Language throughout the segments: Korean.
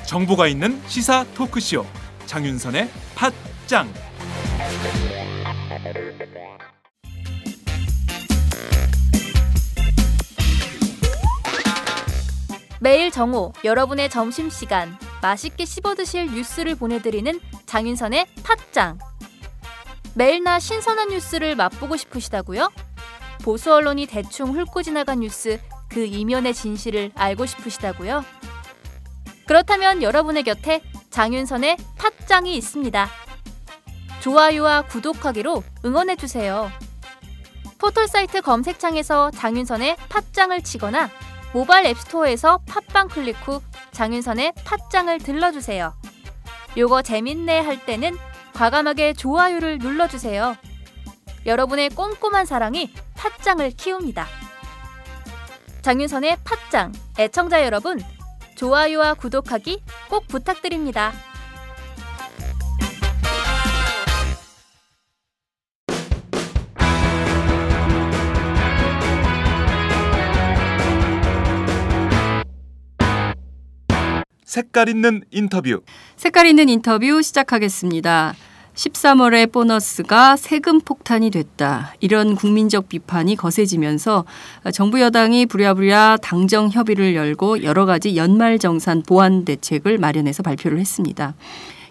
정보가 있는 시사 토크쇼 장윤선의 팟짱. 매일 정오 여러분의 점심시간 맛있게 씹어드실 뉴스를 보내드리는 장윤선의 팟짱. 매일나 신선한 뉴스를 맛보고 싶으시다고요? 보수 언론이 대충 훑고 지나간 뉴스 그 이면의 진실을 알고 싶으시다고요? 그렇다면 여러분의 곁에 장윤선의 팟짱이 있습니다. 좋아요와 구독하기로 응원해주세요. 포털사이트 검색창에서 장윤선의 팟짱을 치거나 모바일 앱스토어에서 팟빵 클릭 후 장윤선의 팟짱을 들러주세요. 요거 재밌네 할 때는 과감하게 좋아요를 눌러주세요. 여러분의 꼼꼼한 사랑이 팟짱을 키웁니다. 장윤선의 팟짱 애청자 여러분, 좋아요와 구독하기 꼭 부탁드립니다. 색깔 있는 인터뷰. 색깔 있는 인터뷰 시작하겠습니다. 13월에 보너스가 세금 폭탄이 됐다. 이런 국민적 비판이 거세지면서 정부 여당이 부랴부랴 당정 협의를 열고 여러 가지 연말정산 보완 대책을 마련해서 발표를 했습니다.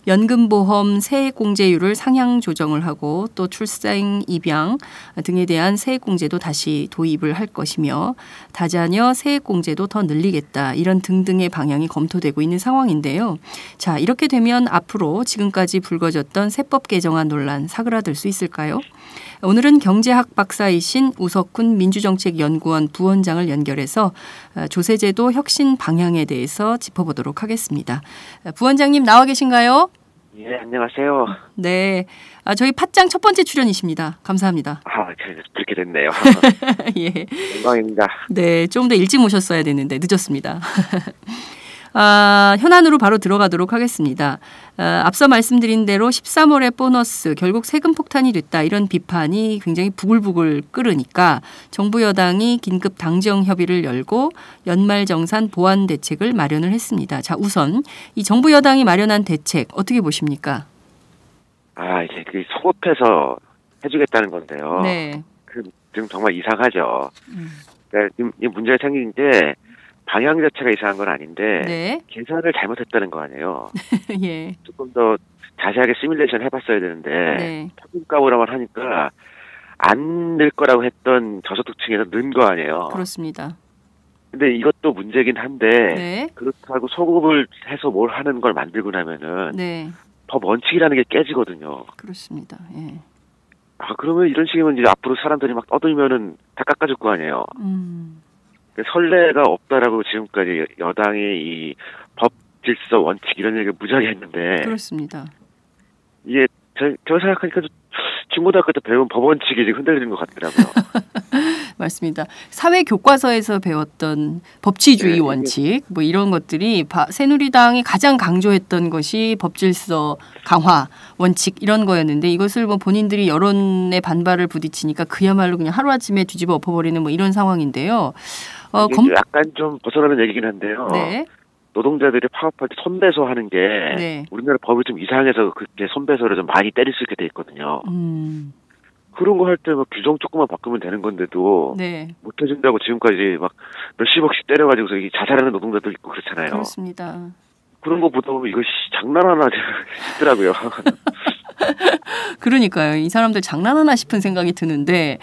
연금보험 세액공제율을 상향 조정을 하고 또 출생, 입양 등에 대한 세액공제도 다시 도입을 할 것이며 다자녀 세액공제도 더 늘리겠다. 이런 등등의 방향이 검토되고 있는 상황인데요. 자, 이렇게 되면 앞으로 지금까지 불거졌던 세법 개정안 논란 사그라들 수 있을까요? 오늘은 경제학 박사이신 우석훈 민주정책연구원 부원장을 연결해서 조세제도 혁신 방향에 대해서 짚어보도록 하겠습니다. 부원장님 나와 계신가요? 예, 안녕하세요. 네, 저희 팟짱 첫 번째 출연이십니다. 감사합니다. 그렇게 됐네요. 예, 영광입니다. 네, 좀 더 일찍 모셨어야 되는데 늦었습니다. 현안으로 바로 들어가도록 하겠습니다. 앞서 말씀드린 대로 13월의 보너스 결국 세금 폭탄이 됐다. 이런 비판이 굉장히 부글부글 끓으니까 정부 여당이 긴급 당정 협의를 열고 연말정산 보완 대책을 마련을 했습니다. 자, 우선 이 정부 여당이 마련한 대책 어떻게 보십니까? 이제 그 소급해서 해주겠다는 건데요. 네. 지금 정말 이상하죠. 그러니까 이 문제가 생긴 게 방향 자체가 이상한 건 아닌데 네. 계산을 잘못했다는 거 아니에요. 예. 조금 더 자세하게 시뮬레이션 해봤어야 되는데 네. 평균값으로만 하니까 안 늘 거라고 했던 저소득층에서 는 거 아니에요. 그렇습니다. 근데 이것도 문제긴 한데 네. 그렇다고 소급을 해서 뭘 하는 걸 만들고 나면은 네. 법 원칙이라는 게 깨지거든요. 그렇습니다. 예. 그러면 이런 식이면 이제 앞으로 사람들이 막 떠들면은 다 깎아줄 거 아니에요. 선례가 없다라고 지금까지 여당이 이 법 질서 원칙 이런 얘기를 무지하게 했는데 그렇습니다. 이게 제가 생각하니까 중고등학교 때 배운 법 원칙이 지금 흔들리는 것 같더라고요. 맞습니다. 사회 교과서에서 배웠던 법치주의 네, 원칙 뭐 이런 것들이 새누리당이 가장 강조했던 것이 법질서 강화 원칙 이런 거였는데 이것을 뭐 본인들이 여론의 반발을 부딪히니까 그야말로 그냥 하루아침에 뒤집어 엎어버리는 뭐 이런 상황인데요. 약간 좀 벗어나는 얘기긴 한데요. 네. 노동자들이 파업할 때 손배소 하는 게 네. 우리나라 법이 좀 이상해서 그렇게 손배소를 좀 많이 때릴 수 있게 돼 있거든요. 그런 거 할 때 뭐 규정 조금만 바꾸면 되는 건데도 네. 못 해준다고 지금까지 막 몇십억씩 때려가지고서 이 자살하는 노동자도 있고 그렇잖아요. 그렇습니다. 그런 거 보다 보면 이거 장난하나 싶더라고요. 그러니까요. 이 사람들 장난하나 싶은 생각이 드는데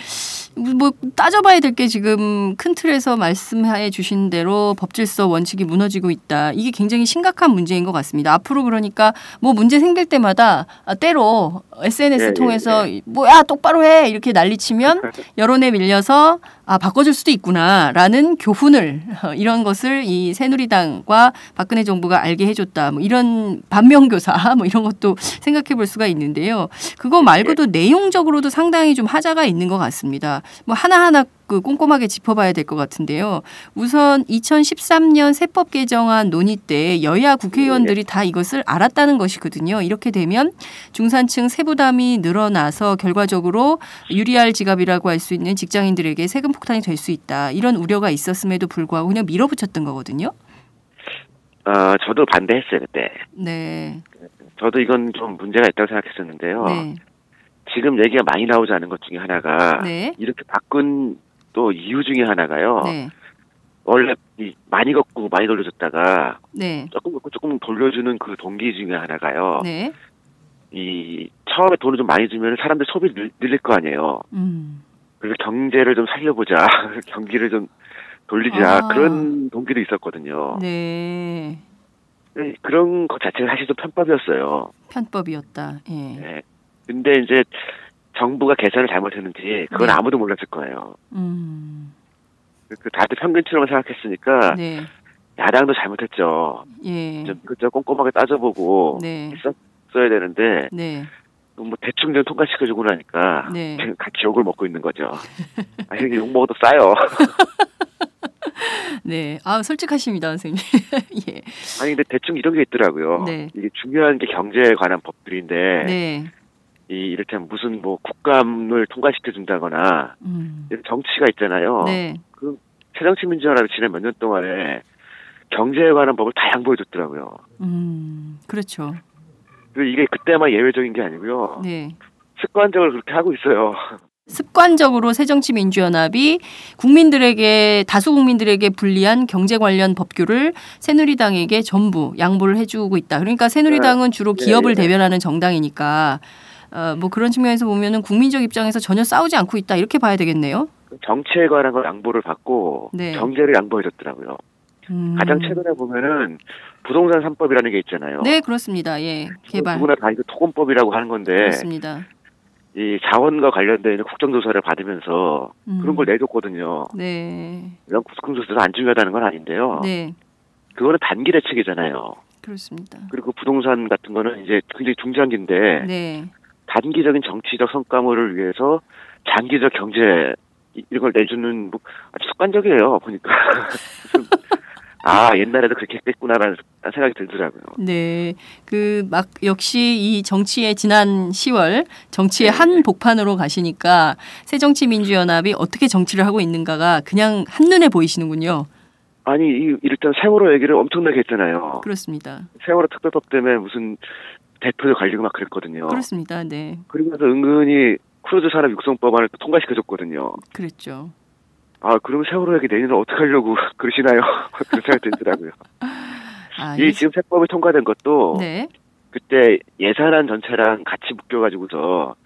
뭐 따져봐야 될 게 지금 큰 틀에서 말씀해 주신 대로 법질서 원칙이 무너지고 있다. 이게 굉장히 심각한 문제인 것 같습니다. 앞으로 그러니까 뭐 문제 생길 때마다 때로 SNS 통해서 뭐야 똑바로 해 이렇게 난리치면 여론에 밀려서 바꿔줄 수도 있구나라는 교훈을 이런 것을 이 새누리당과 박근혜 정부가 알게 해줬다. 뭐 이런 반면교사 뭐 이런 것도 생각해 볼 수가 있는데요. 그거 말고도 내용적으로도 상당히 좀 하자가 있는 것 같습니다. 뭐 하나하나 그 꼼꼼하게 짚어봐야 될 것 같은데요. 우선 2013년 세법 개정안 논의 때 여야 국회의원들이 다 이것을 알았다는 것이거든요. 이렇게 되면 중산층 세부담이 늘어나서 결과적으로 유리할 지갑이라고 할 수 있는 직장인들에게 세금 폭탄이 될 수 있다. 이런 우려가 있었음에도 불구하고 그냥 밀어붙였던 거거든요. 저도 반대했어요, 그때. 네. 저도 이건 좀 문제가 있다고 생각했었는데요. 네. 지금 얘기가 많이 나오지 않은 것 중에 하나가 네. 이렇게 바꾼 또 이유 중에 하나가요. 네. 원래 많이 걷고 많이 돌려줬다가 네. 조금 걷고 조금 돌려주는 그 동기 중에 하나가요. 네. 이 처음에 돈을 좀 많이 주면 사람들 소비를 늘릴 거 아니에요. 그래서 경제를 좀 살려보자, 경기를 좀 돌리자 그런 동기도 있었거든요. 네. 그런 것 자체가 사실 좀 편법이었어요. 편법이었다. 예. 네. 근데 이제 정부가 계산을 잘못했는지 그건 네. 아무도 몰랐을 거예요. 다들 평균치로만 생각했으니까 네. 야당도 잘못했죠. 예. 좀 그저 꼼꼼하게 따져보고 네. 했었어야 되는데 네. 뭐 대충 좀 통과시켜주고 나니까 네. 같이 욕을 먹고 있는 거죠. 이렇게 욕 먹어도 싸요. 네. 솔직하십니다, 선생님. 예. 아니 근데 대충 이런 게 있더라고요. 네. 이게 중요한 게 경제에 관한 법들인데 네. 이를테면 무슨 뭐 국감을 통과시켜 준다거나 이런 정치가 있잖아요. 네. 그 새정치민주연합이 지난 몇 년 동안에 경제에 관한 법을 다 양보해 줬더라고요. 그렇죠. 그리고 이게 그때만 예외적인 게 아니고요. 네. 습관적으로 그렇게 하고 있어요. 습관적으로 새정치민주연합이 다수 국민들에게 불리한 경제 관련 법규를 새누리당에게 전부 양보를 해주고 있다. 그러니까 새누리당은 주로 기업을 대변하는 정당이니까 뭐 그런 측면에서 보면은 국민적 입장에서 전혀 싸우지 않고 있다 이렇게 봐야 되겠네요. 정치에 관한 걸 양보를 받고 네. 경제를 양보해줬더라고요. 가장 최근에 보면은 부동산 3법이라는 게 있잖아요. 네, 그렇습니다. 예, 개발. 누구나 다 이거 토건법이라고 하는 건데 그렇습니다. 이 자원과 관련된 있는 국정조사를 받으면서 그런 걸 내줬거든요. 네. 이런 국정조사가 안 중요하다는 건 아닌데요. 네. 그거는 단기 대책이잖아요. 그렇습니다. 그리고 부동산 같은 거는 이제 굉장히 중장기인데 네. 단기적인 정치적 성과물을 위해서 장기적 경제 이걸 내주는 뭐 아주 습관적이에요. 보니까. 옛날에도 그렇게 했겠구나라는 생각이 들더라고요. 네. 역시 이 정치의 지난 10월 정치의 한복판으로 가시니까 새정치민주연합이 어떻게 정치를 하고 있는가가 그냥 한눈에 보이시는군요. 아니, 일단 세월호 얘기를 엄청나게 했잖아요. 그렇습니다. 세월호 특별법 때문에 무슨 대표도 갈리고 막 그랬거든요. 그렇습니다. 네. 그러면서 은근히 크루즈 산업 육성법안을 통과시켜줬거든요. 그랬죠. 그럼 세월호 얘기 내년에 어떻게 하려고 그러시나요? 그런 생각이 들더라고요. 지금 세법이 통과된 것도 네. 그때 예산안 전체랑 같이 묶여가지고서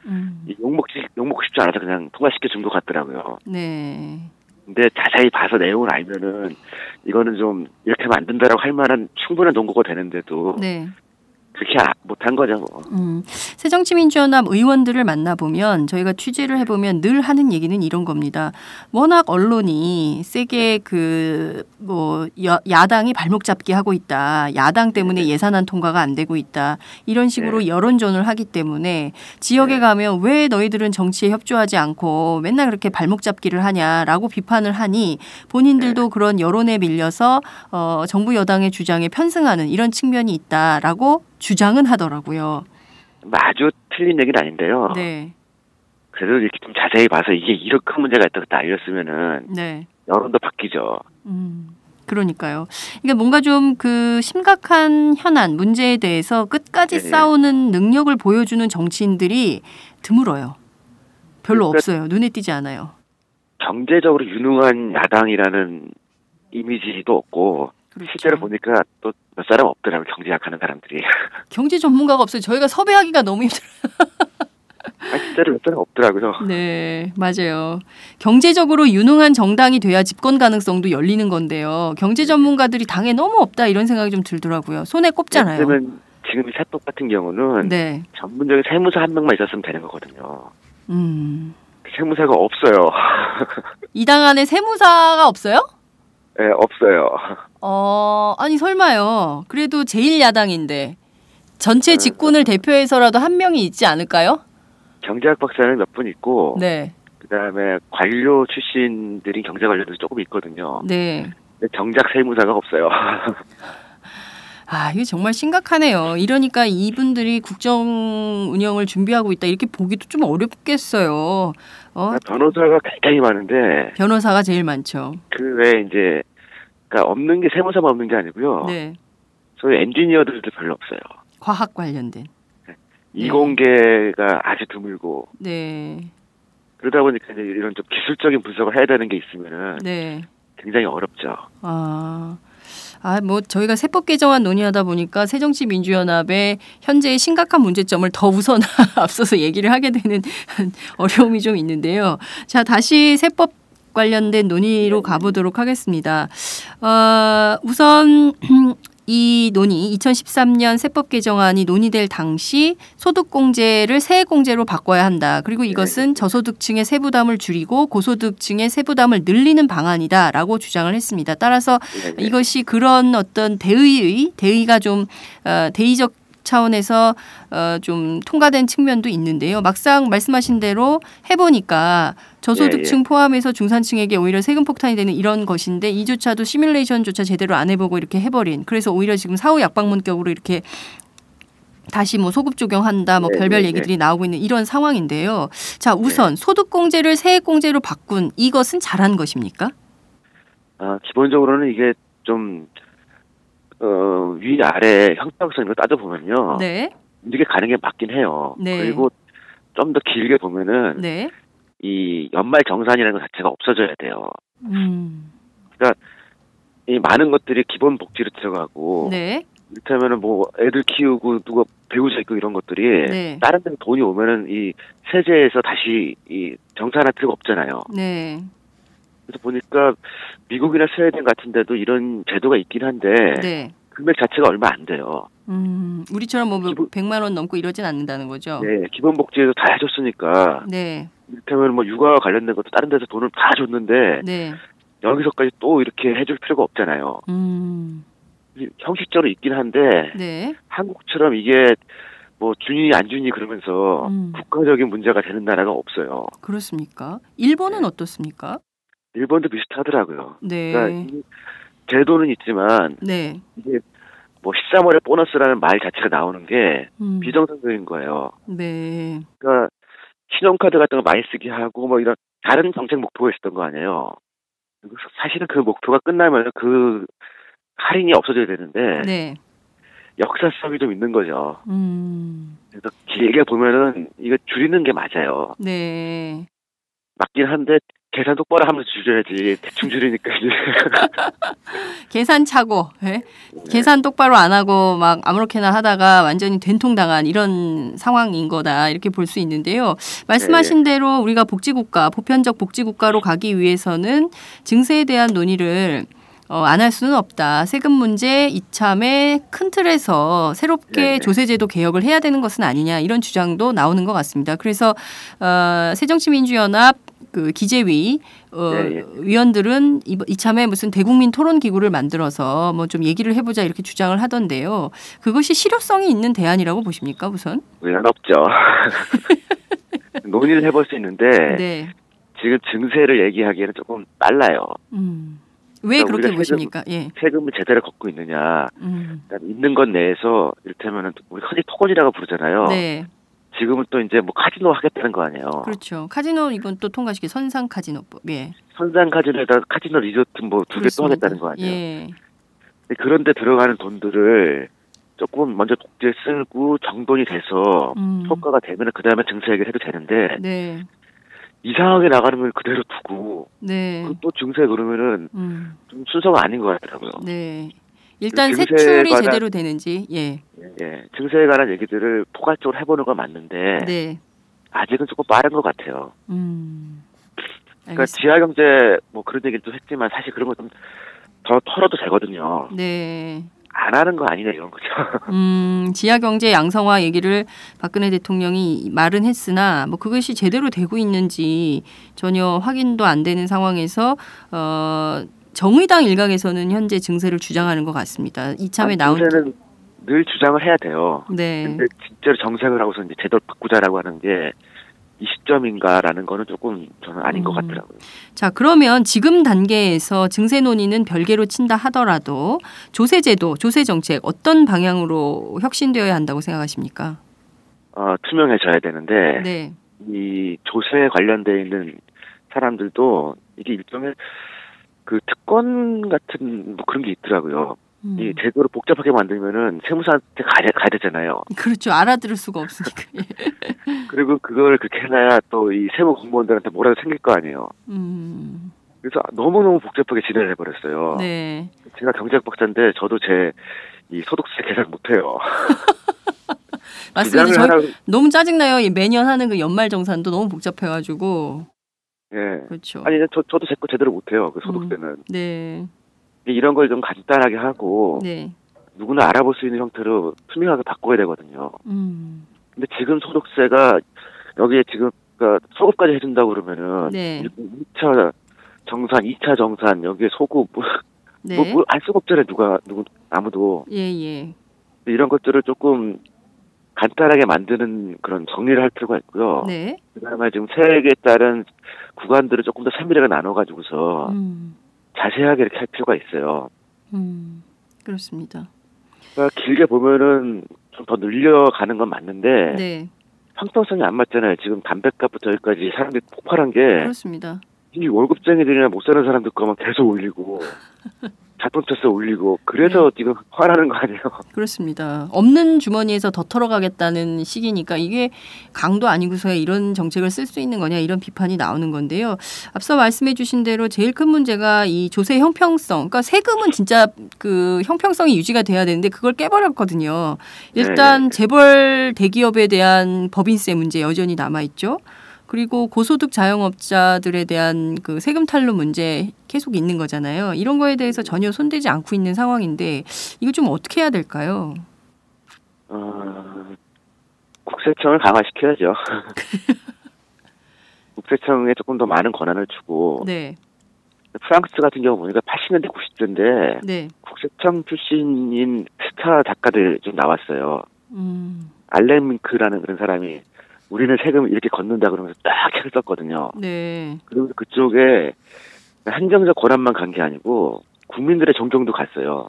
욕먹고 싶지 않아서 그냥 통과시켜준 것 같더라고요. 네. 근데 자세히 봐서 내용을 알면은 이거는 좀 이렇게 하면 안 된다라고 할 만한 충분한 논거가 되는데도 네. 그렇게 못한 거죠. 뭐. 새정치민주연합 의원들을 만나보면 저희가 취재를 해보면 늘 하는 얘기는 이런 겁니다. 워낙 언론이 세게 야당이 발목 잡기 하고 있다. 야당 때문에 예산안 통과가 안 되고 있다. 이런 식으로 여론전을 하기 때문에 지역에 가면 왜 너희들은 정치에 협조하지 않고 맨날 그렇게 발목 잡기를 하냐라고 비판을 하니 본인들도 그런 여론에 밀려서 정부 여당의 주장에 편승하는 이런 측면이 있다라고 주장은 하더라고요. 아주 틀린 얘기는 아닌데요. 네. 그래도 이렇게 좀 자세히 봐서 이게 이렇게 큰 문제가 있다고 딱 알렸으면은 네. 여론도 바뀌죠. 그러니까요. 이게 뭔가 좀 심각한 현안, 문제에 대해서 끝까지 싸우는 능력을 보여주는 정치인들이 드물어요. 별로 없어요. 눈에 띄지 않아요. 경제적으로 유능한 야당이라는 이미지도 없고 그렇죠. 실제로 보니까 또 몇 사람 없더라고요. 경제학하는 사람들이. 경제 전문가가 없어요. 저희가 섭외하기가 너무 힘들어요. 실제로 몇 사람 없더라고요. 네, 맞아요. 경제적으로 유능한 정당이 돼야 집권 가능성도 열리는 건데요. 경제 전문가들이 당에 너무 없다 이런 생각이 좀 들더라고요. 손에 꼽잖아요. 그러면 지금 이 세법 같은 경우는 전문적인 세무사 한 명만 있었으면 되는 거거든요. 세무사가 없어요. 이 당 안에 세무사가 없어요? 네, 없어요. 아니 설마요. 그래도 제1야당인데 전체 직군을 대표해서라도 한 명이 있지 않을까요? 경제학 박사는 몇 분 있고 그다음에 관료 출신들이 경제 관료들이 조금 있거든요. 네. 근데 정작 세무사가 없어요. 아, 이게 정말 심각하네요. 이러니까 이분들이 국정 운영을 준비하고 있다 이렇게 보기도 좀 어렵겠어요. 변호사가 굉장히 많은데 변호사가 제일 많죠. 그 외에 이제 그러니까 없는 게 세무사만 없는 게 아니고요. 네. 소위 엔지니어들도 별로 없어요. 과학 관련된. 이공계가 아주 드물고. 네. 그러다 보니까 이제 이런 좀 기술적인 분석을 해야 되는 게 있으면은 네. 굉장히 어렵죠. 뭐 저희가 세법 개정안 논의하다 보니까 새정치민주연합의 현재의 심각한 문제점을 더 우선 앞서서 얘기를 하게 되는 어려움이 좀 있는데요. 자, 다시 세법 관련된 논의로 가보도록 하겠습니다. 우선 이 논의 2013년 세법 개정안이 논의될 당시 소득공제를 세액공제로 바꿔야 한다. 그리고 이것은 저소득층의 세부담을 줄이고 고소득층의 세부담을 늘리는 방안이다라고 주장을 했습니다. 따라서 이것이 그런 어떤 대의가 좀 대의적 차원에서 좀 통과된 측면도 있는데요. 막상 말씀하신 대로 해보니까 저소득층 포함해서 중산층에게 오히려 세금 폭탄이 되는 이런 것인데 이조차도 시뮬레이션조차 제대로 안 해보고 이렇게 해버린. 그래서 오히려 지금 사후 약방문격으로 이렇게 다시 뭐 소급 적용한다, 뭐 별별 얘기들이 나오고 있는 이런 상황인데요. 자, 우선 소득공제를 세액공제로 바꾼 이것은 잘한 것입니까? 기본적으로는 이게 좀 위아래 형평성을 따져보면요. 네. 이게 가는 게 맞긴 해요. 네. 그리고 좀 더 길게 보면은 네. 이 연말 정산이라는 것 자체가 없어져야 돼요. 그러니까 이 많은 것들이 기본 복지로 들어가고 네. 이를테면은 뭐 애들 키우고 누가 배우자 있고 이런 것들이 다른 데는 돈이 오면은 이 세제에서 다시 이 정산할 필요가 없잖아요. 네. 그래서 보니까 미국이나 스웨덴 같은 데도 이런 제도가 있긴 한데 금액 자체가 얼마 안 돼요. 우리처럼 뭐 100만 원 넘고 이러진 않는다는 거죠. 네, 기본복지에서 다 해줬으니까. 네. 이를테면 뭐 육아와 관련된 것도 다른 데서 돈을 다 줬는데 여기서까지 또 이렇게 해줄 필요가 없잖아요. 형식적으로 있긴 한데 한국처럼 이게 뭐 주니 안 주니 그러면서 국가적인 문제가 되는 나라가 없어요. 그렇습니까? 일본은 어떻습니까? 일본도 비슷하더라고요. 네. 그러니까 이 제도는 있지만 이게 뭐 13월에 보너스라는 말 자체가 나오는 게 비정상적인 거예요. 네. 그러니까 신용카드 같은 거 많이 쓰게 하고 뭐 이런 다른 정책 목표가 있었던 거 아니에요. 사실은 그 목표가 끝나면 그 할인이 없어져야 되는데 역사성이 좀 있는 거죠. 그래서 길게 보면은 이거 줄이는 게 맞아요. 네. 맞긴 한데 계산 똑바로 하면서 줄여야지 대충 줄이니까 이제 계산 차고 계산 똑바로 안 하고 막 아무렇게나 하다가 완전히 된통당한 이런 상황인 거다 이렇게 볼 수 있는데요. 말씀하신 대로 우리가 복지국가 보편적 복지국가로 가기 위해서는 증세에 대한 논의를 안 할 수는 없다. 세금 문제 이참에 큰 틀에서 새롭게 조세제도 개혁을 해야 되는 것은 아니냐 이런 주장도 나오는 것 같습니다. 그래서 새정치민주연합 그 기재위 위원들은 이참에 무슨 대국민 토론 기구를 만들어서 뭐 좀 얘기를 해보자 이렇게 주장을 하던데요. 그것이 실효성이 있는 대안이라고 보십니까 우선? 왜안 없죠. 논의를 해볼 수 있는데 지금 증세를 얘기하기에는 조금 빨라요. 왜 그러니까 그렇게 보십니까? 세금을 제대로 걷고 있느냐. 있는 것 내에서 이를테면 우리 흔히 토건이라고 부르잖아요. 지금은 또 이제 뭐 카지노 하겠다는 거 아니에요. 그렇죠. 카지노 이번 또 통과시키 선상 카지노법. 선상 카지노에다 카지노 리조트 뭐 2개 또 하겠다는 거 아니에요. 그런데 들어가는 돈들을 조금 먼저 독재에 쓰고 정돈이 돼서 효과가 되면 그 다음에 증세 얘기를 해도 되는데 이상하게 나가는 걸 그대로 두고 또 증세 그러면은 좀 순서가 아닌 것 같더라고요. 일단 세출이 제대로 되는지 증세에 관한 얘기들을 포괄적으로 해보는 건 맞는데 아직은 조금 빠른 것 같아요. 그러니까 지하경제 뭐 그런 얘기를 또 했지만 사실 그런 거 좀 더 털어도 되거든요. 안 하는 거 아니냐 이런 거죠. 지하경제 양성화 얘기를 박근혜 대통령이 말은 했으나 뭐 그것이 제대로 되고 있는지 전혀 확인도 안 되는 상황에서 정의당 일각에서는 현재 증세를 주장하는 것 같습니다. 이참에 나온 증세는 늘 주장을 해야 돼요. 근데 진짜로 정색을 하고서 이제 제대로 바꾸자라고 하는 게 이 시점인가라는 거는 조금 저는 아닌 것 같더라고요. 자, 그러면 지금 단계에서 증세 논의는 별개로 친다 하더라도 조세제도, 조세정책 어떤 방향으로 혁신되어야 한다고 생각하십니까? 투명해져야 되는데 네. 이 조세에 관련돼 있는 사람들도 이게 일종의 그 특권 같은 뭐 그런 게 있더라고요. 이 제도를 복잡하게 만들면은 세무사한테 가야 되잖아요. 그렇죠. 알아들을 수가 없으니까. 그리고 그걸 그렇게 해놔야 또 이 세무 공무원들한테 뭐라도 생길 거 아니에요. 그래서 너무너무 복잡하게 진행을 해버렸어요. 네. 제가 경제학 박사인데 저도 제 이 소득세 계산 못해요. 맞습니다. 너무 짜증나요. 매년 하는 그 연말정산도 너무 복잡해가지고. 예. 그렇죠. 아니, 저도 제 거 제대로 못해요. 그 소득세는. 네. 이런 걸 좀 간단하게 하고 네. 누구나 알아볼 수 있는 형태로 투명하게 바꿔야 되거든요. 근데 지금 소득세가 여기에 지금 그러니까 소급까지 해준다고 그러면은 네. 1차 정산, 2차 정산 여기에 소급 네. 알 수가 없잖아요. 아무도. 예. 이런 것들을 조금 간단하게 만드는 그런 정리를 할 필요가 있고요. 네. 그다음에 지금 세액에 따른 구간들을 조금 더 세밀하게 나눠가지고서 자세하게 이렇게 할 필요가 있어요. 그렇습니다. 그러니까 길게 보면은 좀 더 늘려가는 건 맞는데 네. 형평성이 안 맞잖아요. 지금 담배값부터 여기까지 사람들이 폭발한 게 그렇습니다. 이 월급쟁이들이나 못 사는 사람들 거만 계속 올리고 자동차세 올리고 그래서 지금 화나는 거 아니에요? 그렇습니다. 없는 주머니에서 더 털어가겠다는 시기니까 이게 강도 아니고서야 이런 정책을 쓸 수 있는 거냐 이런 비판이 나오는 건데요. 앞서 말씀해 주신 대로 제일 큰 문제가 이 조세 형평성. 그러니까 세금은 진짜 그 형평성이 유지가 돼야 되는데 그걸 깨버렸거든요. 일단 재벌 대기업에 대한 법인세 문제 여전히 남아있죠. 그리고 고소득 자영업자들에 대한 그 세금 탈루 문제 계속 있는 거잖아요. 이런 거에 대해서 전혀 손대지 않고 있는 상황인데 이거 좀 어떻게 해야 될까요? 국세청을 강화시켜야죠. 국세청에 조금 더 많은 권한을 주고 네. 프랑스 같은 경우 보니까 80년대, 90년대 네. 국세청 출신인 스타 작가들 좀 나왔어요. 알렌 밍크라는 그런 사람이 우리는 세금을 이렇게 걷는다 그러면서 딱 책을 썼거든요. 네. 그리고 그쪽에 한정적 권한만 간 게 아니고 국민들의 존경도 갔어요.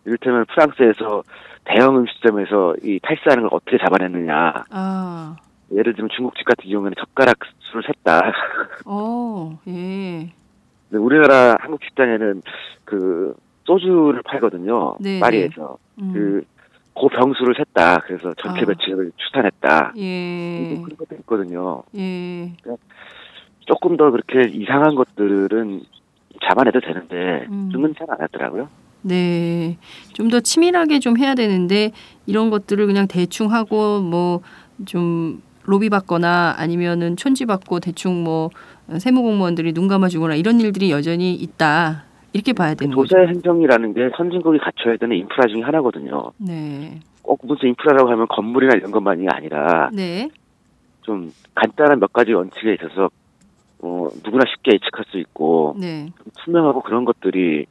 이를테면 프랑스에서 대형 음식점에서 이 탈세하는 걸 어떻게 잡아냈느냐. 예를 들면 중국집 같은 경우에는 젓가락 수를 셌다. 예. 근데 우리나라 한국 식당에는 그 소주를 팔거든요. 네, 파리에서. 그 병수를 셌다. 그래서 전체 배치를 추산했다. 예. 그런 것도 있거든요. 예. 그러니까 조금 더 그렇게 이상한 것들은 잡아내도 되는데 그건 잘 안 하더라고요. 네. 좀 더 치밀하게 좀 해야 되는데 이런 것들을 그냥 대충 하고 뭐 좀 로비 받거나 아니면은 촌지 받고 대충 뭐 세무공무원들이 눈 감아주거나 이런 일들이 여전히 있다. 이렇게 봐야 되는 거죠. 조세 행정이라는 게 선진국이 갖춰야 되는 인프라 중에 하나거든요. 네. 꼭 무슨 인프라라고 하면 건물이나 이런 것만이 아니라 네. 좀 간단한 몇 가지 원칙에 있어서 누구나 쉽게 예측할 수 있고 네. 좀 투명하고 그런 것들이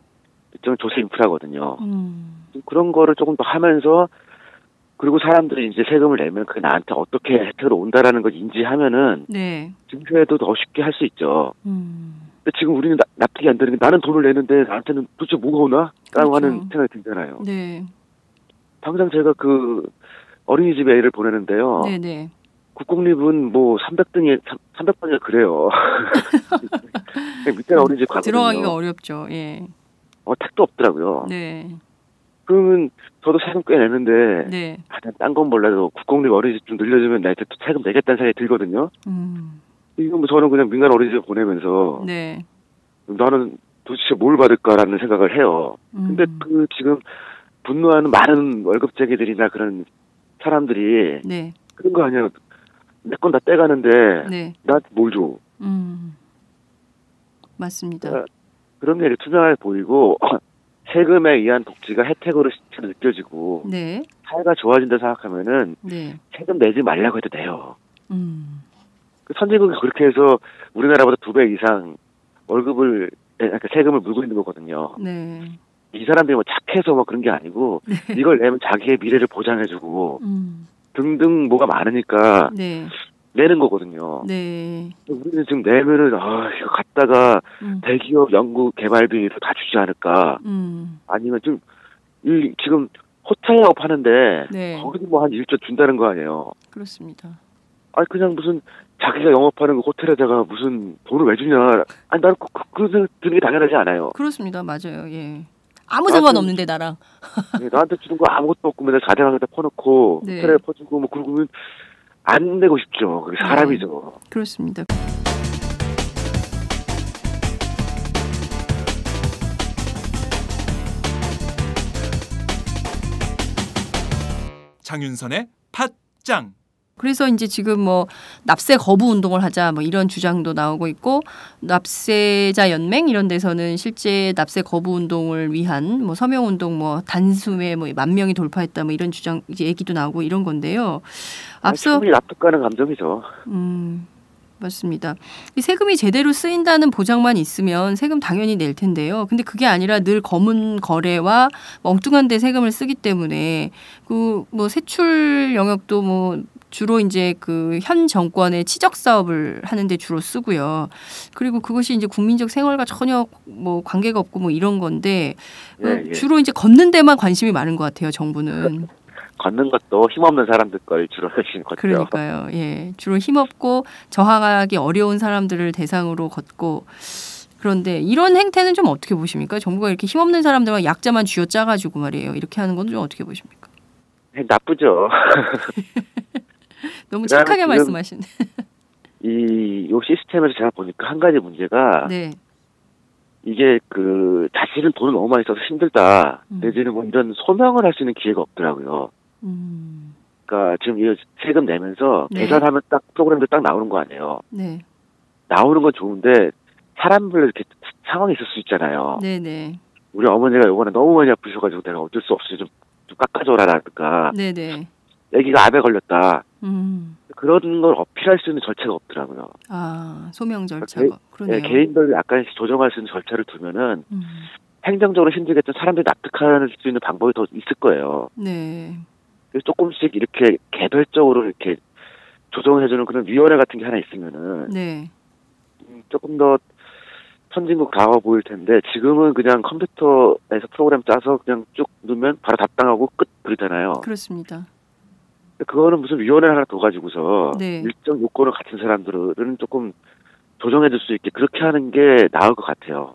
일종의 조세 인프라거든요. 그런 거를 조금 더 하면서 그리고 사람들이 이제 세금을 내면 그게 나한테 어떻게 혜택으로 온다라는 걸 인지하면은 네. 증세도 더 쉽게 할 수 있죠. 근데 지금 우리는 납득이 안 되는 게 나는 돈을 내는데 나한테는 도대체 뭐가 오나? 라고 그렇죠. 하는 생각이 들잖아요. 네. 당장 제가 그 어린이집에 애를 보내는데요. 네네. 국공립은 뭐 300번이나 그래요. 밑에 어린이집 가거든요. 들어가기가 어렵죠. 예. 택도 없더라고요. 네. 그러면 저도 세금 꽤 내는데 네. 딴 건 몰라도 국공립 어린이집 좀 늘려주면 나한테 또 세금 내겠다는 생각이 들거든요. 이건 뭐 저는 그냥 민간 어린이집 보내면서 네. 나는 도대체 뭘 받을까라는 생각을 해요. 근데 그 지금 분노하는 많은 월급쟁이들이나 그런 사람들이 네. 그런 거 아니야. 내 건 다 떼가는데 네. 나한테 뭘 줘. 맞습니다. 그런 게 투명하게 보이고 세금에 의한 복지가 혜택으로 느껴지고 네. 사회가 좋아진다 생각하면은 네. 세금 내지 말라고 해도 돼요. 그 선진국이 그렇게 해서 우리나라보다 2배 이상 월급을 그러니까 세금을 물고 있는 거거든요. 네. 이 사람들이 뭐 착해서 뭐 그런 게 아니고 이걸 내면 자기의 미래를 보장해주고 등등 뭐가 많으니까 네. 내는 거거든요. 네. 우리는 지금 내면은 이거 갖다가 대기업 연구 개발비로 다 주지 않을까? 아니면 좀 지금 호텔 영업하는데 네. 거기도 뭐 한 1조 준다는 거 아니에요? 그렇습니다. 아니 그냥 무슨 자기가 영업하는 그 호텔에다가 무슨 돈을 왜 주냐? 아니 나는 그런 생각 드는 게 당연하지 않아요. 그렇습니다. 맞아요. 예. 아무 상관없는데 나랑. 네, 나한테 주는 거 아무것도 없고 맨날 자대방에다 퍼놓고 네. 호텔에 퍼주고 뭐 그러면 안 내고 싶죠. 그게 사람이죠. 네. 그렇습니다. 장윤선의 팟짱. 그래서 이제 지금 뭐 납세 거부 운동을 하자 뭐 이런 주장도 나오고 있고 납세자 연맹 이런 데서는 실제 납세 거부 운동을 위한 뭐 서명 운동 뭐 단숨에 뭐 10,000명이 돌파했다 뭐 이런 주장 이제 얘기도 나오고 이런 건데요. 앞서 충분히 납득가는 감정이죠. 맞습니다. 이 세금이 제대로 쓰인다는 보장만 있으면 세금 당연히 낼 텐데요. 근데 그게 아니라 늘 검은 거래와 엉뚱한 데 세금을 쓰기 때문에 그 뭐 세출 영역도 뭐 주로 이제 그 현 정권의 치적 사업을 하는데 주로 쓰고요. 그리고 그것이 이제 국민적 생활과 전혀 뭐 관계가 없고 뭐 이런 건데 예. 주로 이제 걷는 데만 관심이 많은 것 같아요. 정부는. 걷는 것도 힘없는 사람들 걸 주로 하시는 거죠. 그러니까요. 예, 주로 힘없고 저항하기 어려운 사람들을 대상으로 걷고 그런데 이런 행태는 좀 어떻게 보십니까? 정부가 이렇게 힘없는 사람들만 약자만 쥐어짜가지고 말이에요. 이렇게 하는 건 좀 어떻게 보십니까? 나쁘죠. 너무 착하게 말씀하시네. 요 시스템에서 제가 보니까 한 가지 문제가 네. 이게 그 자신은 돈을 너무 많이 써서 힘들다. 내지는 뭐 이런 소명을 할 수 있는 기회가 없더라고요. 그러니까 지금 이 세금 내면서 네. 계산하면 딱 프로그램도 딱 나오는 거 아니에요. 네. 나오는 건 좋은데 사람별로 이렇게 상황이 있을 수 있잖아요. 네네. 우리 어머니가 요번에 너무 많이 아프셔가지고 내가 어쩔 수 없이 좀 깎아줘라라든가 네네. 애기가 암에 걸렸다. 그런 걸 어필할 수 있는 절차가 없더라고요. 아, 소명 절차가. 그러네요. 개인별로 약간씩 조정할 수 있는 절차를 두면은 행정적으로 힘들겠지만 사람들이 납득할 수 있는 방법이 더 있을 거예요. 네. 그래서 조금씩 이렇게 개별적으로 이렇게 조정해주는 그런 위원회 같은 게 하나 있으면은 네. 조금 더 선진국 다워 보일 텐데 지금은 그냥 컴퓨터에서 프로그램 짜서 그냥 쭉 넣으면 바로 답당하고 끝 그러잖아요. 그렇습니다. 그거는 무슨 위원회 하나 둬가지고서 네. 일정 요건을 갖춘 사람들은 조금 조정해줄 수 있게 그렇게 하는 게 나을 것 같아요.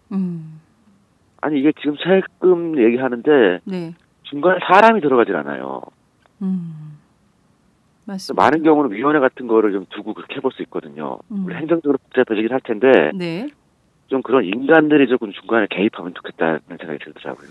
아니 이게 지금 세금 얘기하는데 네. 중간에 사람이 들어가질 않아요. 맞습니다. 많은 경우는 위원회 같은 거를 좀 두고 그렇게 해볼 수 있거든요. 우리 행정적으로 복잡해지긴 할 텐데 네. 좀 그런 인간들이 조금 중간에 개입하면 좋겠다는 생각이 들더라고요.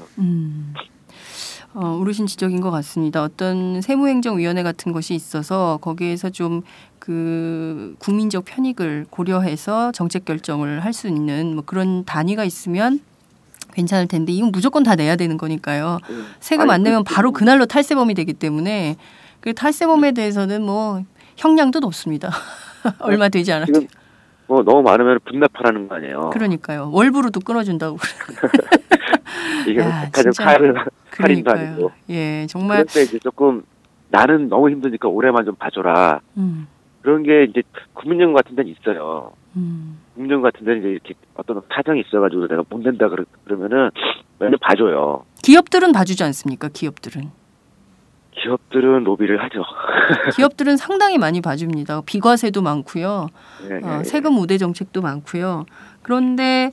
어르신 지적인 것 같습니다. 어떤 세무행정위원회 같은 것이 있어서 거기에서 좀 그 국민적 편익을 고려해서 정책 결정을 할 수 있는 뭐 그런 단위가 있으면 괜찮을 텐데 이건 무조건 다 내야 되는 거니까요. 세금 안 내면 바로 그날로 탈세범이 되기 때문에 그 탈세범에 대해서는 뭐 형량도 높습니다. 얼마 되지 않아도. 지금 뭐 너무 많으면 분납하라는 거 아니에요. 그러니까요. 월부로도 끊어준다고. 이게 야, 백화점 진짜. 할인도 아니고. 예, 정말. 그럴 때 이제 조금 나는 너무 힘드니까 올해만 좀 봐줘라. 그런 게 이제 국민연금 같은 데는 있어요. 국민연금 같은 데는 이제 이렇게 어떤 사정이 있어가지고 내가 못 낸다 그러면은 매년 봐줘요. 기업들은 봐주지 않습니까? 기업들은 로비를 하죠. 기업들은 상당히 많이 봐줍니다. 비과세도 많고요. 네. 세금 우대 정책도 많고요. 그런데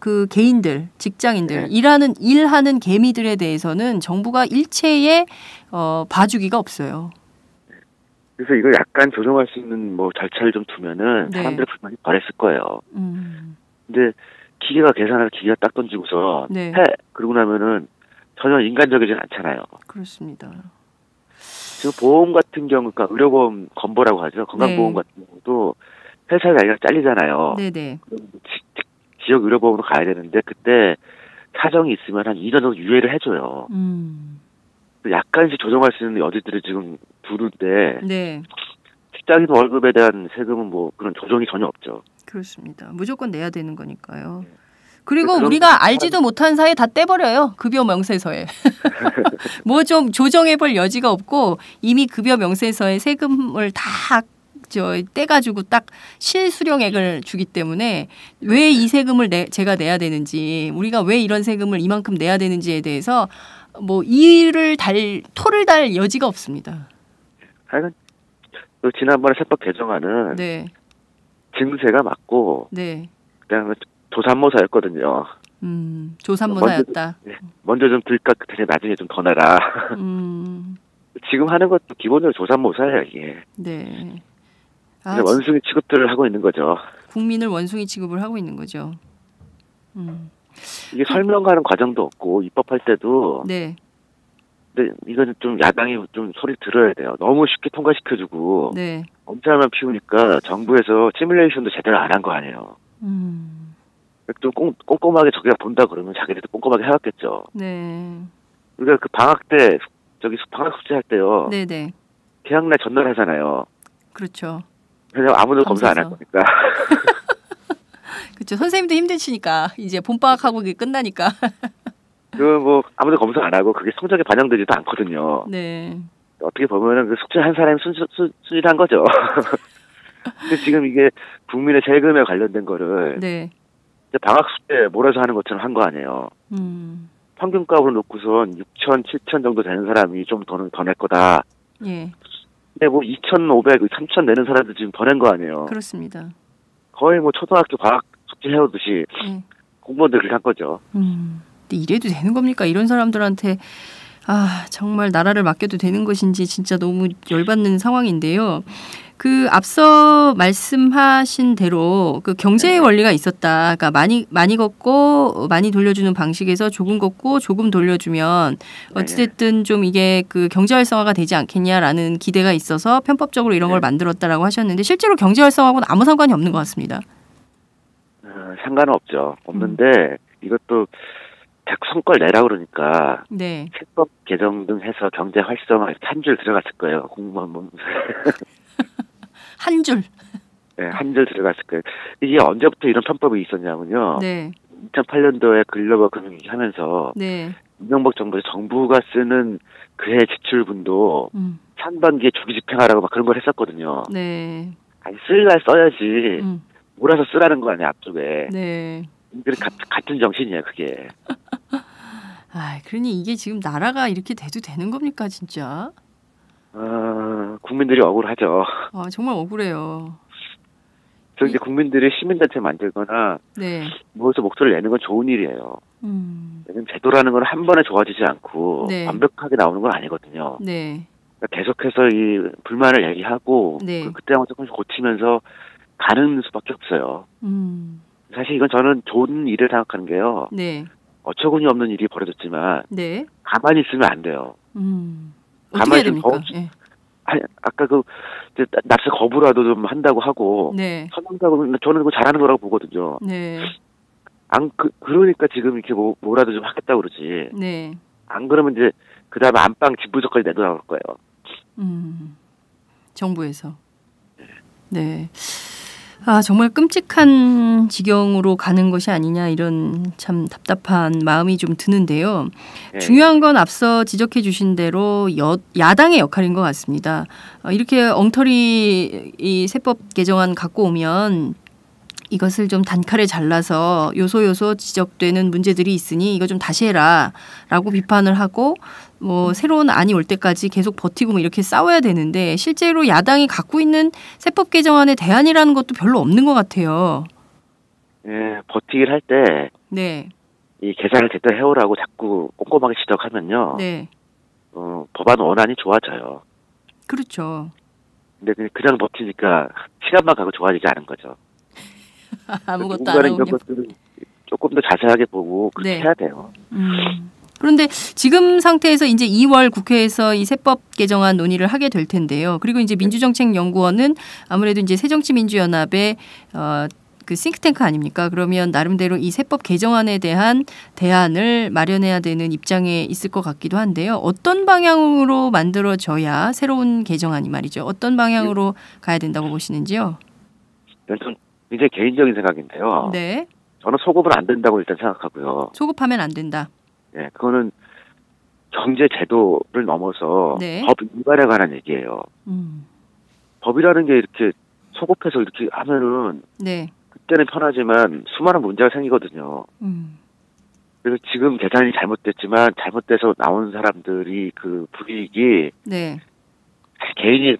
그 개인들, 직장인들, 네. 일하는 개미들에 대해서는 정부가 일체의 봐주기가 없어요. 그래서 이걸 약간 조정할 수 있는 뭐 절차를 좀 두면은 네. 사람들의 불만이 덜했을 거예요. 근데 기계가 계산해서 기계가 딱 던지고서 네. 해 그러고 나면은 전혀 인간적이진 않잖아요. 그렇습니다. 지금 보험 같은 경우, 그러니까 의료보험 건보라고 하죠. 건강보험 네. 같은 경우도 회사에 자기가 잘리잖아요. 네네. 지역 의료보험으로 가야 되는데 그때 사정이 있으면 한 2년 정도 유예를 해줘요. 약간씩 조정할 수 있는 여지들을 지금 두는데 네. 직장인 월급에 대한 세금은 뭐 그런 조정이 전혀 없죠. 그렇습니다. 무조건 내야 되는 거니까요. 그리고 그럼 우리가 알지도 못한 사이에 다 떼버려요. 급여 명세서에. 뭐 좀 조정해볼 여지가 없고 이미 급여 명세서에 세금을 다 떼가지고 딱 실수령액을 주기 때문에 왜 이 세금을 제가 내야 되는지, 우리가 왜 이런 세금을 이만큼 내야 되는지에 대해서 뭐 토를 달 여지가 없습니다. 하여간 지난번에 세법 개정안은 네. 증세가 맞고 네. 그냥 조삼모사였거든요. 조삼모사였다. 먼저 좀 들까 대신 나중에 좀 더 내라. 지금 하는 것도 기본적으로 조삼모사예요, 이게. 네. 원숭이 취급들을 하고 있는 거죠. 국민을 원숭이 취급을 하고 있는 거죠. 이게 설명하는 과정도 없고 입법할 때도. 네. 근데 이거는 좀 야당이 좀 소리 들어야 돼요. 너무 쉽게 통과시켜주고. 네. 엄살만 피우니까 정부에서 시뮬레이션도 제대로 안 한 거 아니에요. 좀 꼼꼼하게 저기가 본다 그러면 자기들도 꼼꼼하게 해왔겠죠. 네. 우리가 그 방학 때 방학 숙제할 때요. 네네. 개학날 전날 하잖아요. 그렇죠. 왜냐면 아무도 검사 안 할 거니까. 그렇죠. 선생님도 힘드시니까 이제 봄방학하고 그게 끝나니까. 뭐 아무도 검사 안 하고 그게 성적에 반영되지도 않거든요. 네. 어떻게 보면은 그 숙제 한 사람이 순진한 거죠. 근데 지금 이게 국민의 세금에 관련된 거를 네. 방학 숙제 몰아서 하는 것처럼 한 거 아니에요. 평균값으로 놓고선 6천, 7천 정도 되는 사람이 좀 더 낼 거다. 예. 근데 뭐 2,500, 3천 내는 사람도 지금 더 낸 거 아니에요. 그렇습니다. 거의 뭐 초등학교 과학 숙제 해오듯이 공무원들 그렇게 한 거죠. 근데 이래도 되는 겁니까? 이런 사람들한테 정말 나라를 맡겨도 되는 것인지 진짜 너무 열받는 상황인데요. 그 앞서 말씀하신 대로 그 경제의 원리가 있었다. 그러니까 많이 걷고 많이 돌려주는 방식에서 조금 걷고 조금 돌려주면 어찌됐든 좀 이게 그 경제 활성화가 되지 않겠냐라는 기대가 있어서 편법적으로 이런 걸 만들었다라고 하셨는데 실제로 경제 활성화하고는 아무 상관이 없는 것 같습니다. 상관은 없죠. 없는데 이것도 자꾸 성과를 내라 그러니까 네. 세법 개정 등 해서 경제 활성화 한 줄 들어갔을 거예요. 공무원 몸소. 한 줄. 네, 한 줄 들어갔을 거예요. 이게 언제부터 이런 편법이 있었냐면요. 네. 2008년도에 글로벌 금융위기 하면서 네. 이명박 정부가 쓰는 그해 지출분도 상반기에 조기 집행하라고 막 그런 걸 했었거든요. 네. 아니 쓸날 써야지. 몰아서 쓰라는 거 아니야 앞쪽에. 네. 같은 정신이에요 그게. 그러니 이게 지금 나라가 이렇게 돼도 되는 겁니까 진짜? 국민들이 억울하죠. 정말 억울해요. 그래서 이제 국민들이 시민단체 만들거나 네. 모여서 목소리를 내는 건 좋은 일이에요. 왜냐면 제도라는 건 한 번에 좋아지지 않고 네. 완벽하게 나오는 건 아니거든요. 네. 그러니까 계속해서 이 불만을 얘기하고 네. 그때마다 조금씩 고치면서 가는 수밖에 없어요. 사실 이건 저는 좋은 일을 생각하는 게요. 네. 어처구니 없는 일이 벌어졌지만 네. 가만히 있으면 안 돼요. 어떻게 해야 됩니까? 네. 아까 납세 거부라도 좀 한다고 하고 네. 선언하고 저는 그거 잘하는 거라고 보거든요. 네. 그러니까 지금 이렇게 뭐라도 좀 하겠다고 그러지. 네. 안 그러면 이제 그다음에 안방 집부적까지 내놓을 거예요. 정부에서. 네. 정말 끔찍한 지경으로 가는 것이 아니냐 이런 참 답답한 마음이 좀 드는데요. 네. 중요한 건 앞서 지적해 주신 대로 야당의 역할인 것 같습니다. 이렇게 엉터리 이 세법 개정안 갖고 오면 이것을 좀 단칼에 잘라서 요소 지적되는 문제들이 있으니 이거 좀 다시 해라라고 비판을 하고 뭐 새로운 안이 올 때까지 계속 버티고 뭐 이렇게 싸워야 되는데 실제로 야당이 갖고 있는 세법 개정안의 대안이라는 것도 별로 없는 것 같아요. 네, 버티기를 할 때 네. 이 계산을 제대로 해오라고 자꾸 꼼꼼하게 지적하면요. 네. 법안 원안이 좋아져요. 그렇죠. 근데 그냥 버티니까 시간만 가고 좋아지지 않은 거죠. 아무것도 안 하고 이런 것들을 조금 더 자세하게 보고 그렇게 네. 해야 돼요. 그런데 지금 상태에서 이제 2월 국회에서 이 세법 개정안 논의를 하게 될 텐데요. 그리고 이제 민주정책연구원은 아무래도 이제 새정치민주연합의 그 싱크탱크 아닙니까? 그러면 나름대로 이 세법 개정안에 대한 대안을 마련해야 되는 입장에 있을 것 같기도 한데요. 어떤 방향으로 만들어져야 새로운 개정안이 말이죠. 어떤 방향으로 가야 된다고 보시는지요? 좀 굉장히 개인적인 생각인데요. 네. 저는 소급은 안 된다고 일단 생각하고요. 소급하면 안 된다. 네, 그거는 경제 제도를 넘어서 네. 법 위반에 관한 얘기예요. 법이라는 게 이렇게 소급해서 이렇게 하면은 네. 그때는 편하지만 수많은 문제가 생기거든요. 그래서 지금 계산이 잘못됐지만 잘못돼서 나온 사람들이 그 불이익이 네. 개인이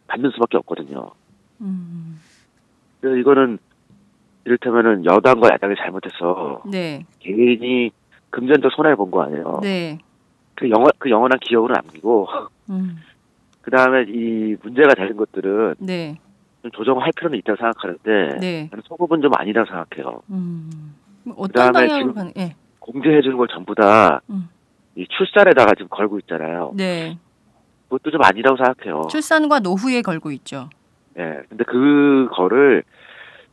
받는 수밖에 없거든요. 그래서 이거는 이를테면은 여당과 야당이 잘못해서 네. 개인이 금전적 손해를 본 거 아니에요. 네. 그 영원한 기억으로 남기고 그 다음에 이 문제가 되는 것들은 네. 좀 조정할 필요는 있다고 생각하는데 네. 저는 소급은 좀 아니라고 생각해요. 어떤 그다음에 방향으로 지금 가는? 예. 공제해 주는 걸 전부 다 이 출산에다가 지금 걸고 있잖아요. 네. 그것도 좀 아니라고 생각해요. 출산과 노후에 걸고 있죠. 예. 근데 그거를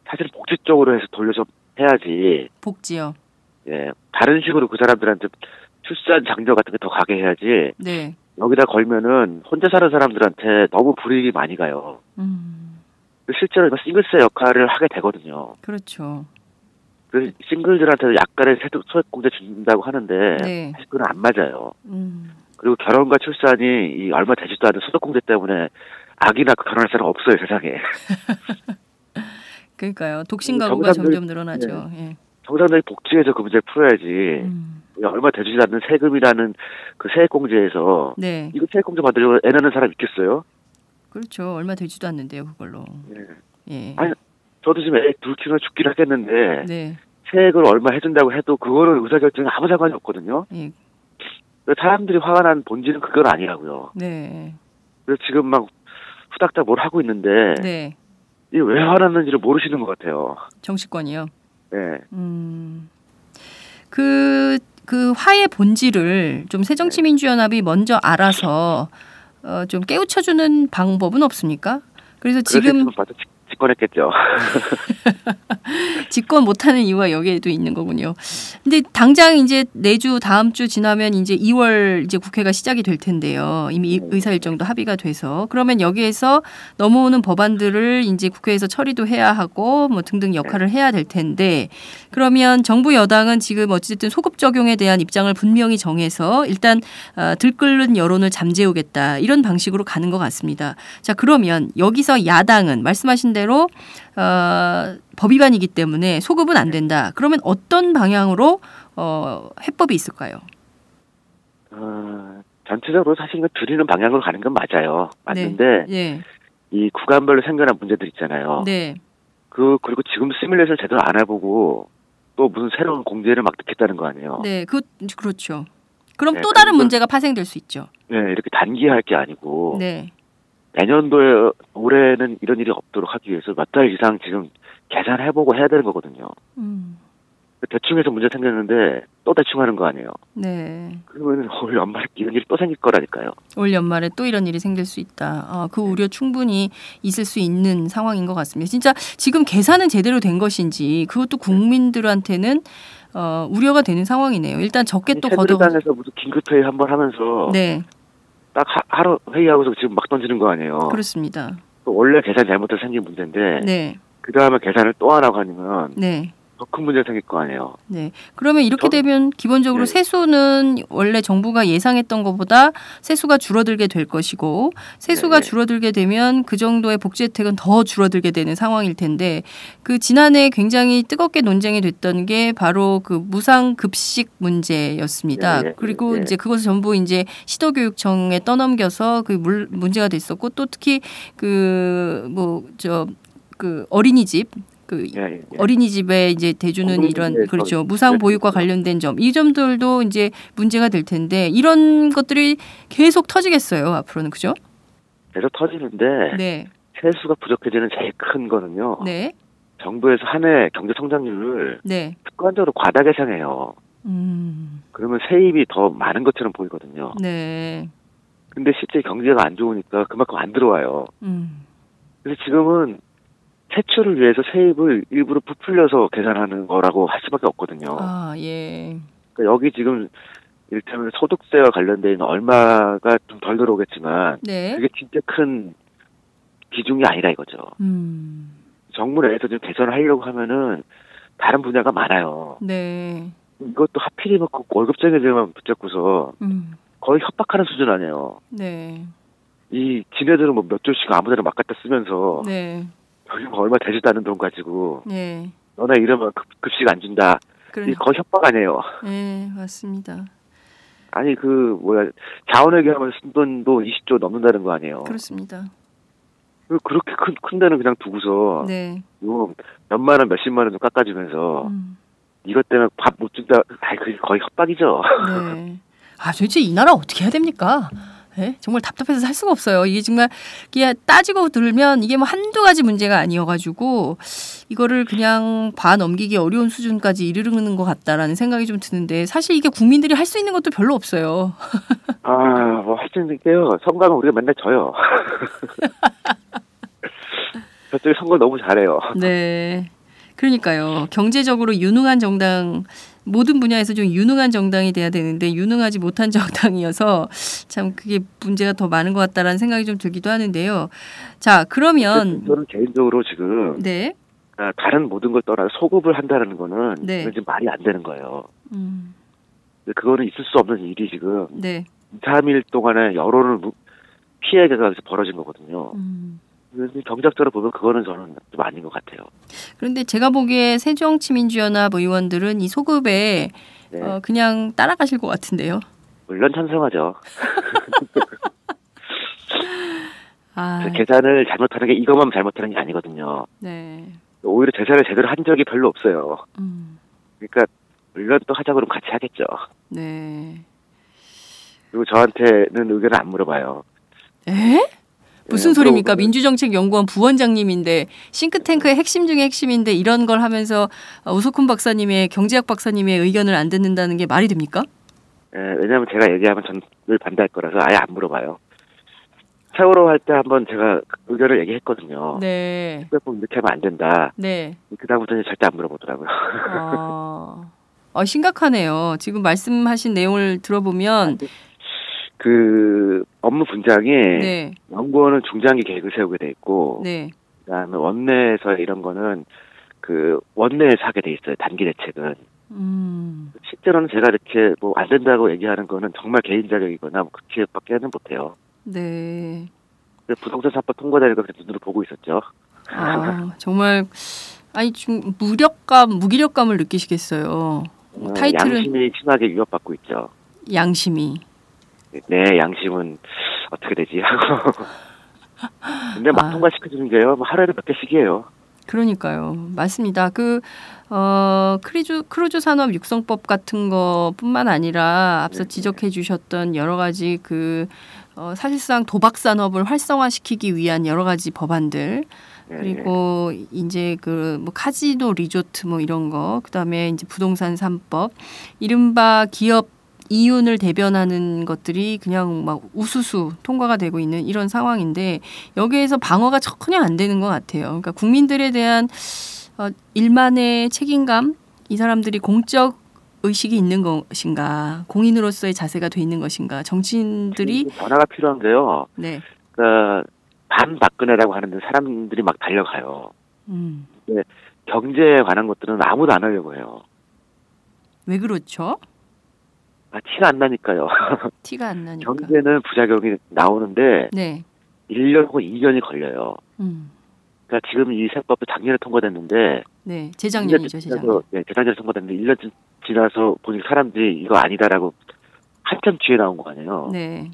사실 복지 쪽으로 해서 돌려서 해야지. 복지요. 예. 다른 식으로 그 사람들한테 출산 장려 같은 게 더 가게 해야지. 네. 여기다 걸면은 혼자 사는 사람들한테 너무 불이익이 많이 가요. 실제로 이거 싱글세 역할을 하게 되거든요. 그렇죠. 그래서 싱글들한테도 약간의 소액공제 준다고 하는데 네. 사실 그건 안 맞아요. 그리고 결혼과 출산이 이 얼마 되지도 않은 소득공제 때문에 아기나 결혼할 사람 없어요, 세상에. 그러니까요. 독신 가구가 점점 늘어나죠. 네. 예. 정상적인 복지에서 그 문제를 풀어야지. 얼마 되지도 않는 세금이라는 그 세액공제에서 네. 이거 세액공제 받으려고 애 낳는 사람 있겠어요? 그렇죠. 얼마 되지도 않는데요, 그걸로. 네. 예. 아니, 저도 지금 애 둘 키우면 죽긴 하겠는데 네. 세액을 얼마 해준다고 해도 그거는 의사결정에 아무 상관이 없거든요. 예. 사람들이 화가 난 본질은 그건 아니라고요. 네. 그래서 지금 막 후닥닥 뭘 하고 있는데 네. 이게 왜 화났는지를 모르시는 것 같아요. 정치권이요. 네. 그 화의 본질을 좀 새정치민주연합이 먼저 알아서 좀 깨우쳐주는 방법은 없습니까? 그래서 지금 집권했겠죠. 집권 못하는 이유가 여기에도 있는 거군요. 근데 당장 이제 내주 다음 주 지나면 이제 2월 이제 국회가 시작이 될 텐데요. 이미 의사 일정도 합의가 돼서 그러면 여기에서 넘어오는 법안들을 이제 국회에서 처리도 해야 하고 뭐 등등 역할을 해야 될 텐데 그러면 정부 여당은 지금 어쨌든 소급 적용에 대한 입장을 분명히 정해서 일단 들끓는 여론을 잠재우겠다 이런 방식으로 가는 것 같습니다. 자 그러면 여기서 야당은 말씀하신 대로 법 위반이기 때문에 소급은 안 된다. 그러면 어떤 방향으로 해법이 있을까요? 전체적으로 사실 이거 줄이는 방향으로 가는 건 맞아요. 맞는데 네. 이 구간별로 생겨난 문제들 있잖아요. 네. 그리고 지금 시뮬레이션 제대로 안 해보고 또 무슨 새로운 공제를 막 넣겠다는 거 아니에요. 네, 그렇죠. 그럼 네, 또 다른 문제가 파생될 수 있죠. 네, 이렇게 단기할 게 아니고 네. 내년도에 올해는 이런 일이 없도록 하기 위해서 몇 달 이상 지금 계산해보고 해야 되는 거거든요. 대충 해서 문제 생겼는데 또 대충 하는 거 아니에요. 네. 그러면 올 연말에 이런 일이 또 생길 거라니까요. 올 연말에 또 이런 일이 생길 수 있다. 그 우려 충분히 있을 수 있는 상황인 것 같습니다. 진짜 지금 계산은 제대로 된 것인지 그것도 국민들한테는 우려가 되는 상황이네요. 일단 적게 또 걷어가서. 새누리당에서 무슨 긴급회의 한번 하면서 네. 딱 하루 회의하고서 지금 막 던지는 거 아니에요. 그렇습니다. 또 원래 계산 잘못해서 생긴 문제인데 네. 그 다음에 계산을 또 안 하고 하면 네. 더 큰 문제가 생길 거 아니에요. 네. 그러면 이렇게 되면 기본적으로 네. 세수는 원래 정부가 예상했던 것보다 세수가 줄어들게 될 것이고 세수가 줄어들게 되면 그 정도의 복지 혜택은 더 줄어들게 되는 상황일 텐데 그 지난해 굉장히 뜨겁게 논쟁이 됐던 게 바로 그 무상급식 문제였습니다. 그리고 이제 그것을 전부 이제 시도교육청에 떠넘겨서 그 문제가 됐었고 또 특히 그 어린이집 어린이집에 이제 대주는 이런 그렇죠 무상 보육과 관련된 점 이 점들도 이제 문제가 될 텐데 이런 것들이 계속 터지겠어요 앞으로는 그죠? 계속 터지는데 네. 세수가 부족해지는 제일 큰 거는요. 네. 정부에서 한 해 경제 성장률을 네. 습관적으로 과다 계산해요. 그러면 세입이 더 많은 것처럼 보이거든요. 네. 근데 실제 경제가 안 좋으니까 그만큼 안 들어와요. 그래서 지금은 세출을 위해서 세입을 일부러 부풀려서 계산하는 거라고 할 수밖에 없거든요. 예. 그러니까 여기 지금 이를테면 소득세와 관련돼 있는 얼마가 좀 덜 들어오겠지만 네. 그게 진짜 큰 비중이 아니라 이거죠. 정부 내에서 좀 개선을 하려고 하면은 다른 분야가 많아요. 네. 이것도 하필이면 월급쟁이들만 붙잡고서 거의 협박하는 수준 아니에요. 네. 이 지네들은 뭐 몇 조씩 아무데나 막 갖다 쓰면서 네. 여기 뭐 얼마 되지도 않은 돈 가지고 네. 너네 이러면 급식 안 준다. 이 거의 협박 아니에요. 네, 맞습니다. 아니 그 뭐야 자원회계하면 쓴 돈도 20조 넘는다는 거 아니에요. 그렇습니다. 그렇게 큰 데는 그냥 두고서 네. 요 몇만 원 몇십만 원 좀 깎아주면서 이것 때문에 밥 못 준다. 아이 그게 거의 협박이죠. 네. 아 도대체 이 나라 어떻게 해야 됩니까? 네? 정말 답답해서 살 수가 없어요. 이게 정말 이게 따지고 들면 이게 뭐 한두 가지 문제가 아니어가지고 이거를 그냥 봐 넘기기 어려운 수준까지 이르는 것 같다라는 생각이 좀 드는데 사실 이게 국민들이 할 수 있는 것도 별로 없어요. 아, 뭐 할 수 있는 게요. 선거하면 우리가 맨날 져요. 저쪽이 선거 너무 잘해요. 네. 그러니까요. 경제적으로 유능한 정당 모든 분야에서 좀 유능한 정당이 돼야 되는데 유능하지 못한 정당이어서 참 그게 문제가 더 많은 것 같다라는 생각이 좀 들기도 하는데요. 자, 그러면 저는 개인적으로 지금 네. 다른 모든 걸 떠나 소급을 한다는 거는 네. 지금 말이 안 되는 거예요. 그거는 있을 수 없는 일이 지금 네. 2, 3일 동안에 여론을 피해가 벌어진 거거든요. 경제학적으로 보면 그거는 저는 좀 아닌 것 같아요. 그런데 제가 보기에 새정치민주연합 의원들은 이 소급에 네. 그냥 따라가실 것 같은데요. 물론 찬성하죠. 아, 계산을 잘못하는 게 이것만 잘못하는 게 아니거든요. 네. 오히려 계산을 제대로 한 적이 별로 없어요. 그러니까 물론 또 하자고 그러면 같이 하겠죠. 네. 그리고 저한테는 의견을 안 물어봐요. 에? 무슨 네, 소리입니까? 민주정책연구원 부원장님인데 싱크탱크의 핵심 중에 핵심인데 이런 걸 하면서 오석훈 박사님의 경제학 박사님의 의견을 안 듣는다는 게 말이 됩니까? 왜냐하면 제가 얘기하면 전 늘 반대할 거라서 아예 안 물어봐요. 세월호 할 때 한번 제가 의견을 얘기했거든요. 네. 이렇게 하면 안 된다. 네. 그다음부터는 절대 안 물어보더라고요. 심각하네요. 지금 말씀하신 내용을 들어보면 그 업무 분장이 네. 연구원은 중장기 계획을 세우게 돼 있고 네. 그다음에 원내에서 이런 거는 그 원내에서 하게 돼 있어요. 단기 대책은. 실제로는 제가 이렇게 뭐 안 된다고 얘기하는 거는 정말 개인 자격이거나 뭐 그렇게밖에는 못해요. 네. 부동산 3법 통과되는 거 눈으로 보고 있었죠. 정말 아니 좀 무기력감을 느끼시겠어요. 타이틀은 양심이 심하게 위협받고 있죠. 양심이. 네, 양심은 어떻게 되지 하고. 근데 막 통과시켜주는 게요. 뭐 하루에도 몇 개씩이에요. 그러니까요. 맞습니다. 크루즈 산업 육성법 같은 거뿐만 아니라 앞서 지적해 주셨던 여러 가지 사실상 도박 산업을 활성화시키기 위한 여러 가지 법안들 그리고 이제 뭐 카지노 리조트 뭐 이런 거 그다음에 이제 부동산 3법 이른바 기업 이윤을 대변하는 것들이 그냥 막 우수수 통과가 되고 있는 이런 상황인데 여기에서 방어가 전혀 안 되는 것 같아요. 그러니까 국민들에 대한 일만의 책임감, 이 사람들이 공적 의식이 있는 것인가, 공인으로서의 자세가 돼 있는 것인가, 정치인들이 변화가 필요한 게요. 네. 그러니까 반박근혜라고 하는데 사람들이 막 달려가요. 근데 경제에 관한 것들은 아무도 안 하려고 해요. 왜 그렇죠? 티가 안 나니까요. 티가 안 나니까. 경제는 부작용이 나오는데 네. 1년 혹은 2년이 걸려요. 그러니까 지금 이 세법도 작년에 통과됐는데 네, 재작년이죠. 재작년. 네, 재작년에 통과됐는데 1년 지나서 보니까 사람들이 이거 아니다라고 한참 뒤에 나온 거 아니에요. 네.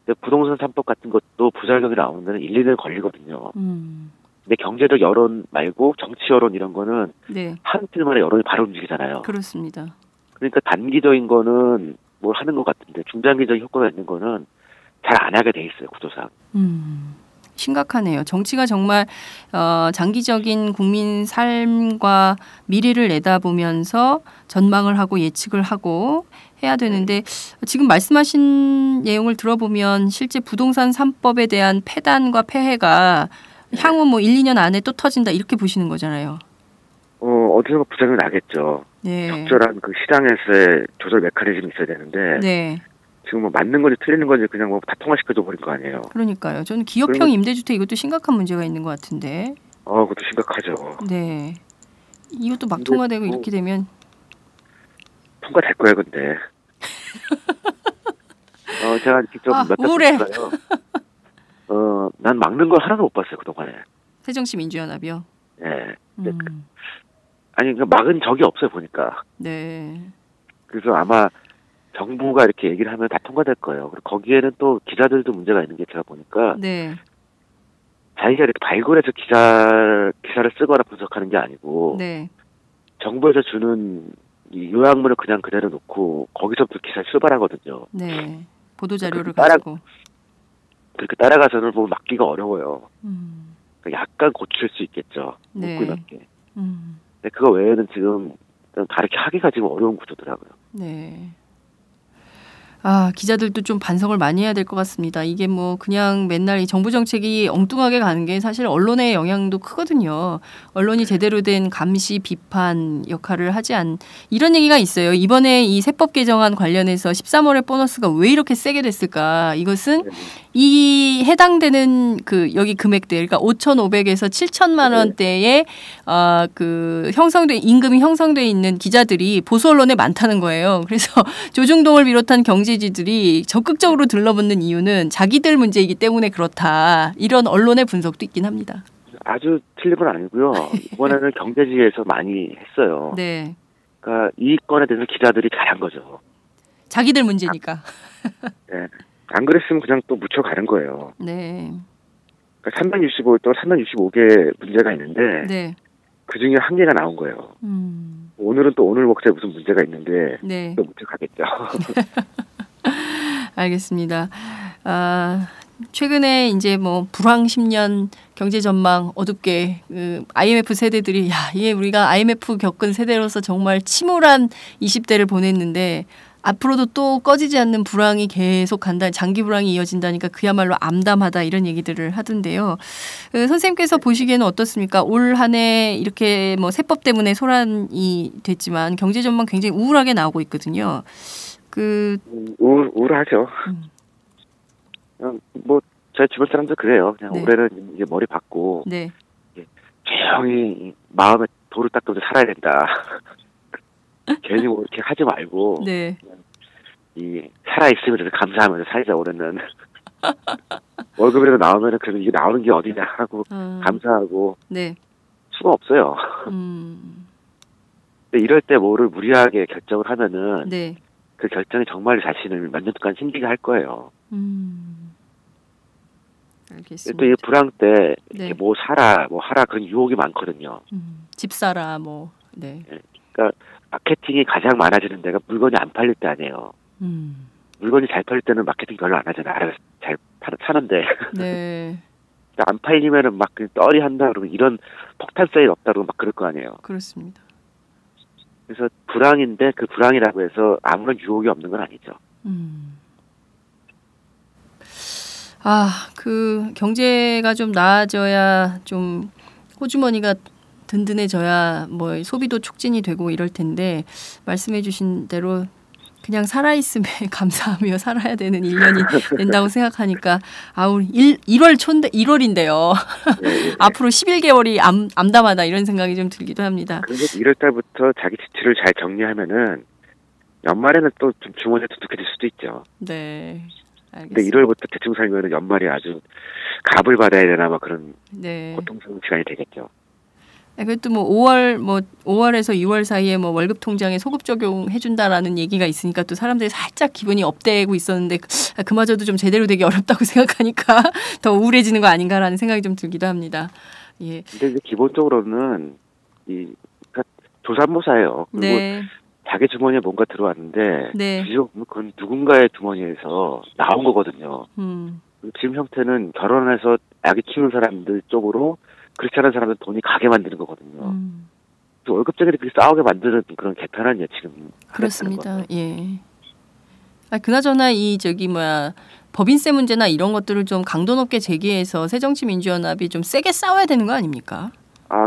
근데 부동산 3법 같은 것도 부작용이 나오는 데는 1, 2년 걸리거든요. 근데 경제적 여론 말고 정치 여론 이런 거는 네. 한 이틀 만에 여론이 바로 움직이잖아요. 그렇습니다. 그러니까 단기적인 거는 뭘 하는 것 같은데 중장기적인 효과가 있는 거는 잘 안 하게 돼 있어요. 구조상. 심각하네요. 정치가 정말 장기적인 국민 삶과 미래를 내다보면서 전망을 하고 예측을 하고 해야 되는데 지금 말씀하신 내용을 들어보면 실제 부동산 3법에 대한 폐단과 폐해가 향후 뭐 1, 2년 안에 또 터진다 이렇게 보시는 거잖아요. 어디서 부작용이 나겠죠. 네. 적절한 그 시장에서의 조절 메커니즘이 있어야 되는데 네. 지금 뭐 맞는 건지 틀리는 건지 그냥 뭐 다 통화시켜줘 버린 거 아니에요. 그러니까요. 저는 기업형 임대주택 이것도 심각한 문제가 있는 것 같은데. 그것도 심각하죠. 네. 이것도 막 통과되고 이렇게 되면 통과될 거예요, 근데. 제가 직접 몇 달 우울해. 봤어요. 난 막는 걸 하나도 못 봤어요, 그동안에. 새정치민주연합이요? 네. 아니, 막은 적이 없어요, 보니까. 네. 그래서 아마 정부가 이렇게 얘기를 하면 다 통과될 거예요. 그리고 거기에는 또 기자들도 문제가 있는 게 제가 보니까. 네. 자기가 이렇게 발굴해서 기사를 쓰거나 분석하는 게 아니고. 네. 정부에서 주는 이 요약문을 그냥 그대로 놓고 거기서부터 기사를 출발하거든요. 네. 보도자료를 가지고. 그렇게 따라가서는 뭐 막기가 어려워요. 그러니까 약간 고칠 수 있겠죠. 네. 문구 몇 개. 근데 그거 외에는 지금 다르게 하기가 지금 어려운 구조더라고요. 네. 기자들도 좀 반성을 많이 해야 될 것 같습니다. 이게 뭐 그냥 맨날 이 정부 정책이 엉뚱하게 가는 게 사실 언론의 영향도 크거든요. 언론이 제대로 된 감시, 비판 역할을 하지 이런 얘기가 있어요. 이번에 이 세법 개정안 관련해서 13월에 보너스가 왜 이렇게 세게 됐을까? 이것은 이 해당되는 여기 금액대, 그러니까 5,500에서 7천만 원대의 임금이 형성돼 있는 기자들이 보수 언론에 많다는 거예요. 그래서 조중동을 비롯한 경제지들이 적극적으로 들러붙는 이유는 자기들 문제이기 때문에 그렇다. 이런 언론의 분석도 있긴 합니다. 아주 틀린 건 아니고요. 이번에는 경제지에서 많이 했어요. 네. 그러니까 이 건에 대해서 기자들이 잘한 거죠. 자기들 문제니까. 네. 안 그랬으면 그냥 또 묻혀가는 거예요. 네. 그러니까 365개 문제가 있는데 네. 그중에 한 개가 나온 거예요. 오늘은 또 오늘 먹자에 무슨 문제가 있는데 네. 또 묻혀가겠죠. 알겠습니다. 최근에 이제 뭐 불황 10년 경제 전망 어둡게 IMF 세대들이 이게 우리가 IMF 겪은 세대로서 정말 침울한 20대를 보냈는데 앞으로도 또 꺼지지 않는 불황이 계속 간다, 장기 불황이 이어진다니까 그야말로 암담하다 이런 얘기들을 하던데요. 선생님께서 보시기에는 어떻습니까? 올 한 해 이렇게 뭐 세법 때문에 소란이 됐지만 경제 전망 굉장히 우울하게 나오고 있거든요. 우울하죠. 뭐 제 주변 사람들 그래요. 그냥 네. 올해는 이제 머리 받고 네. 조용히 마음에 돌을 닦으면서 살아야 된다. 괜히 뭐 이렇게 하지 말고 네. 살아있으면 감사하면서 살자. 올해는 월급이라도 나오면은 그래도 이게 나오는 게 어디냐 하고 감사하고 네. 수가 없어요. 근데 이럴 때 뭐를 무리하게 결정을 하면은 네. 그 결정이 정말 자신을 몇 년간 힘들게 할 거예요. 알겠습니다. 또 이 불황 때 이렇게 네. 뭐 사라, 뭐 하라 그런 유혹이 많거든요. 집 사라 뭐. 네. 그러니까 마케팅이 가장 많아지는 데가 물건이 안 팔릴 때 아니에요. 물건이 잘 팔릴 때는 마케팅 별로 안 하잖아요. 알아서 잘 사는데. 네. 안 팔리면은 막 떨이 한다 그러고 이런 폭탄 세일 없다 그러고 막 그럴 거 아니에요. 그렇습니다. 그래서 불황인데 그 불황이라고 해서 아무런 유혹이 없는 건 아니죠. 경제가 좀 나아져야 좀 호주머니가 든든해져야 뭐 소비도 촉진이 되고 이럴 텐데 말씀해 주신 대로 그냥 살아있음에 감사하며 살아야 되는 1년이 된다고 생각하니까 1월 초인데 1월인데요. 네. 앞으로 11개월이 암담하다 이런 생각이 좀 들기도 합니다. 그래서 1월 달부터 자기 지출을 잘 정리하면은 연말에는 또 좀 주머니가 두둑해질 수도 있죠. 네. 알겠습니다. 근데 1월부터 대충 살면은 연말이 아주 갑을 받아야 되나 막 그런 네. 고통스러운 시간이 되겠죠. 그것도 뭐 5월에서 6월 사이에 뭐 월급 통장에 소급 적용해준다라는 얘기가 있으니까 또 사람들이 살짝 기분이 업되고 있었는데 그마저도 좀 제대로 되기 어렵다고 생각하니까 더 우울해지는 거 아닌가라는 생각이 좀 들기도 합니다. 예. 근데 이제 기본적으로는 그러니까 조삼모사예요. 그리고 네. 자기 주머니에 뭔가 들어왔는데 네. 그건 누군가의 주머니에서 나온 거거든요. 지금 형태는 결혼해서 아기 키우는 사람들 쪽으로 그렇지 않은 사람들 돈이 가게 만드는 거거든요. 월급쟁이들이 그렇게 싸우게 만드는 그런 개편한 지금 그렇습니다. 예. 그나저나 법인세 문제나 이런 것들을 좀 강도 높게 제기해서 새정치민주연합이 좀 세게 싸워야 되는 거 아닙니까?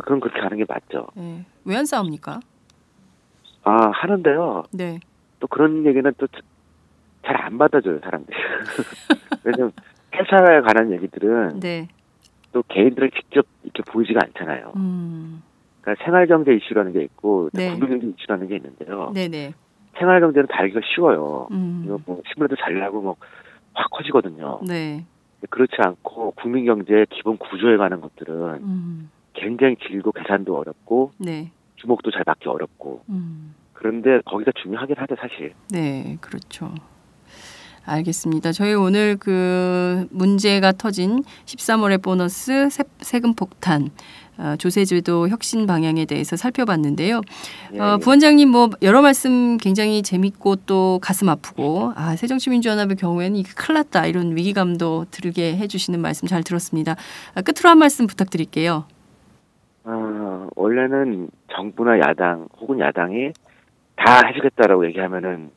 그럼 그렇게 하는 게 맞죠. 예. 왜 안 싸웁니까? 하는데요. 네. 또 그런 얘기는 또 잘 안 받아줘요, 사람들이. 왜냐면 회사에 관한 얘기들은 네. 또 개인들을 직접 이렇게 보이지가 않잖아요. 그러니까 생활경제 이슈라는 게 있고 네. 국민경제 이슈라는 게 있는데요. 네네. 생활경제는 다루기가 쉬워요. 이거 뭐 신문에도 잘 나고 뭐 확 커지거든요. 네. 그렇지 않고 국민 경제의 기본 구조에 관한 것들은 굉장히 길고 계산도 어렵고 네. 주목도 잘 받기 어렵고 그런데 거기가 중요하긴 하죠, 사실. 네, 그렇죠. 알겠습니다. 저희 오늘 그 문제가 터진 13월의 보너스 세금 폭탄 조세제도 혁신 방향에 대해서 살펴봤는데요. 예. 부원장님 뭐 여러 말씀 굉장히 재밌고 또 가슴 아프고 새정치민주연합의 경우에는 이게 큰일 났다 이런 위기감도 들게 해주시는 말씀 잘 들었습니다. 끝으로 한 말씀 부탁드릴게요. 원래는 정부나 야당 혹은 야당이 다 해주겠다라고 얘기하면은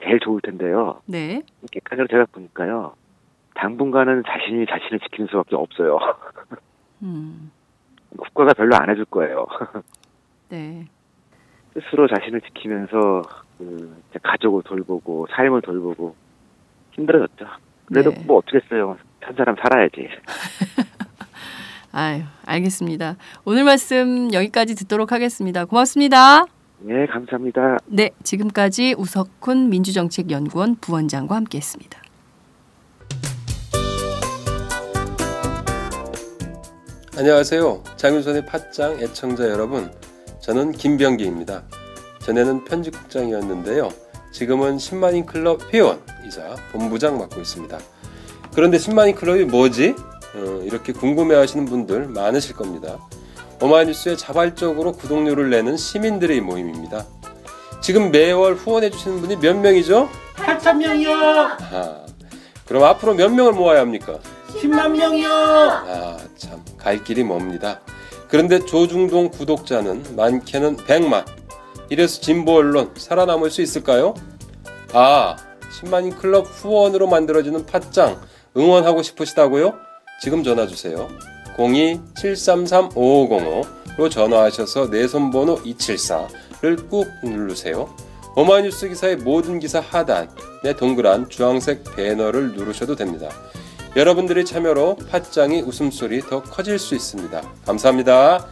제일 좋을 텐데요. 네. 객관적으로 제가 보니까요. 당분간은 자신이 자신을 지키는 수밖에 없어요. 국가가 별로 안 해줄 거예요. 네. 스스로 자신을 지키면서 가족을 돌보고 삶을 돌보고 힘들어졌죠. 그래도 네. 뭐 어쩌겠어요. 한 사람 살아야지. 아유, 알겠습니다. 오늘 말씀 여기까지 듣도록 하겠습니다. 고맙습니다. 네, 감사합니다. 네, 지금까지 우석훈 민주정책연구원 부원장과 함께했습니다. 안녕하세요. 장윤선의 팟짱 애청자 여러분. 저는 김병기입니다. 전에는 편집국장이었는데요. 지금은 10만인 클럽 회원이자 본부장 맡고 있습니다. 그런데 10만인 클럽이 뭐지? 이렇게 궁금해하시는 분들 많으실 겁니다. 오마이뉴스에 자발적으로 구독료를 내는 시민들의 모임입니다. 지금 매월 후원해주시는 분이 몇 명이죠? 8,000명이요. 그럼 앞으로 몇 명을 모아야 합니까? 10만 명이요. 참 갈 길이 멉니다. 그런데 조중동 구독자는 많게는 100만. 이래서 진보 언론 살아남을 수 있을까요? 10만인 클럽 후원으로 만들어지는 팟짱 응원하고 싶으시다고요? 지금 전화주세요. 02-733-5505로 전화하셔서 내 손번호 274를 꾹 누르세요. 오마이뉴스 기사의 모든 기사 하단에 동그란 주황색 배너를 누르셔도 됩니다. 여러분들의 참여로 팟짱이 웃음소리 더 커질 수 있습니다. 감사합니다.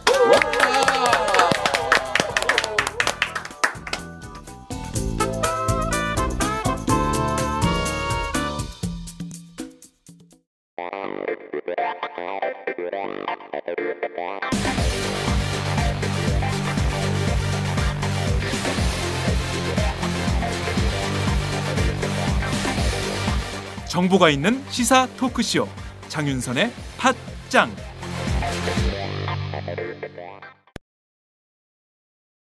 정보가 있는 시사 토크쇼 장윤선의 팟짱.